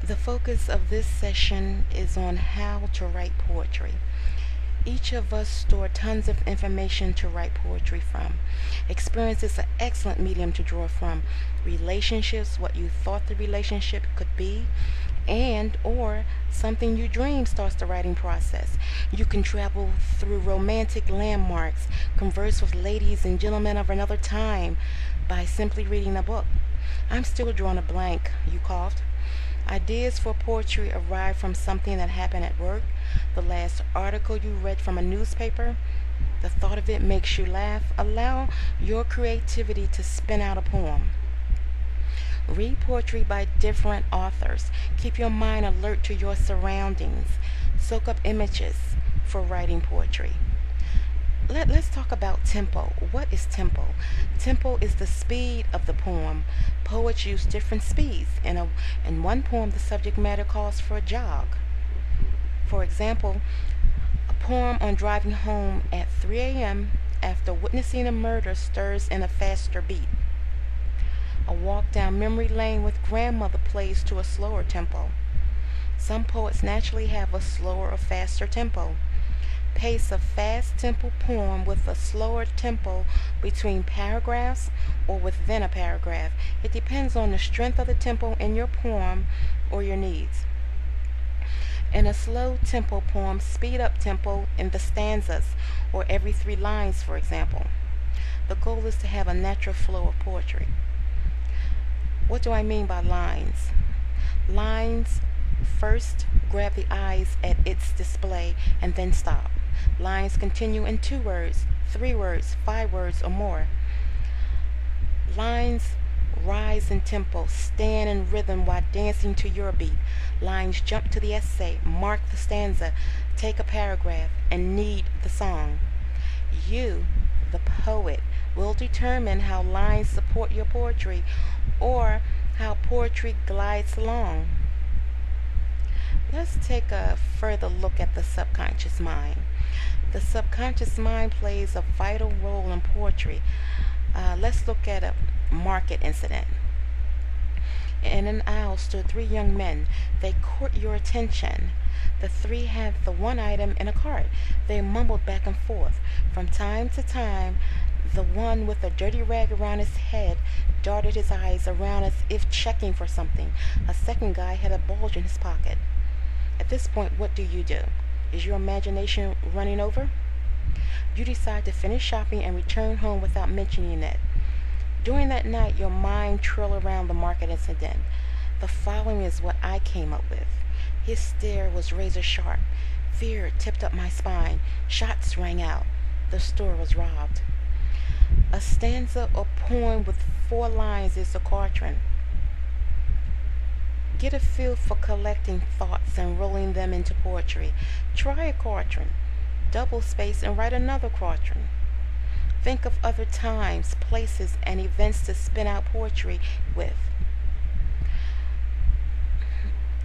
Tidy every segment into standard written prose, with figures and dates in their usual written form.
The focus of this session is on how to write poetry. Each of us store tons of information to write poetry from. Experience is an excellent medium to draw from. Relationships, what you thought the relationship could be, and or something you dream starts the writing process. You can travel through romantic landmarks, converse with ladies and gentlemen of another time by simply reading a book. I'm still drawing a blank, you coughed. Ideas for poetry arrive from something that happened at work, the last article you read from a newspaper. The thought of it makes you laugh. Allow your creativity to spin out a poem. Read poetry by different authors. Keep your mind alert to your surroundings. Soak up images for writing poetry. Let's talk about tempo. What is tempo? Tempo is the speed of the poem. Poets use different speeds. In one poem, the subject matter calls for a jog. For example, a poem on driving home at 3 a.m. after witnessing a murder stirs in a faster beat. A walk down memory lane with grandmother plays to a slower tempo. Some poets naturally have a slower or faster tempo. Pace a fast tempo poem with a slower tempo between paragraphs or within a paragraph. It depends on the strength of the tempo in your poem or your needs. In a slow tempo poem, speed up tempo in the stanzas or every 3 lines, for example. The goal is to have a natural flow of poetry. What do I mean by lines? Lines first grab the eyes at its display and then stop. Lines continue in 2 words, 3 words, 5 words, or more. Lines rise in tempo, stand in rhythm while dancing to your beat. Lines jump to the essay, mark the stanza, take a paragraph, and knead the song. You, the poet, will determine how lines support your poetry or how poetry glides along. Let's take a further look at the subconscious mind. The subconscious mind plays a vital role in poetry. Let's look at a market incident. In an aisle stood 3 young men. They caught your attention. The 3 had the one item in a cart. They mumbled back and forth. From time to time, the one with a dirty rag around his head darted his eyes around as if checking for something. A second guy had a bulge in his pocket. At this point, what do? Is your imagination running over? You decide to finish shopping and return home without mentioning it. During that night, your mind trailed around the market incident. The following is what I came up with. His stare was razor sharp. Fear tipped up my spine. Shots rang out. The store was robbed. A stanza or poem with 4 lines is a quatrain. Get a feel for collecting thoughts and rolling them into poetry. Try a quatrain. Double space and write another quatrain. Think of other times, places, and events to spin out poetry with.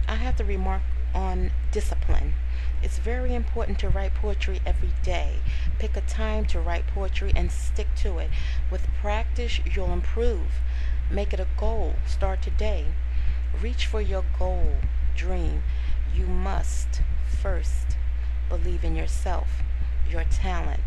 I have to remark on discipline. It's very important to write poetry every day. Pick a time to write poetry and stick to it. With practice, you'll improve. Make it a goal. Start today. Reach for your goal, dream. You must first believe in yourself, your talent,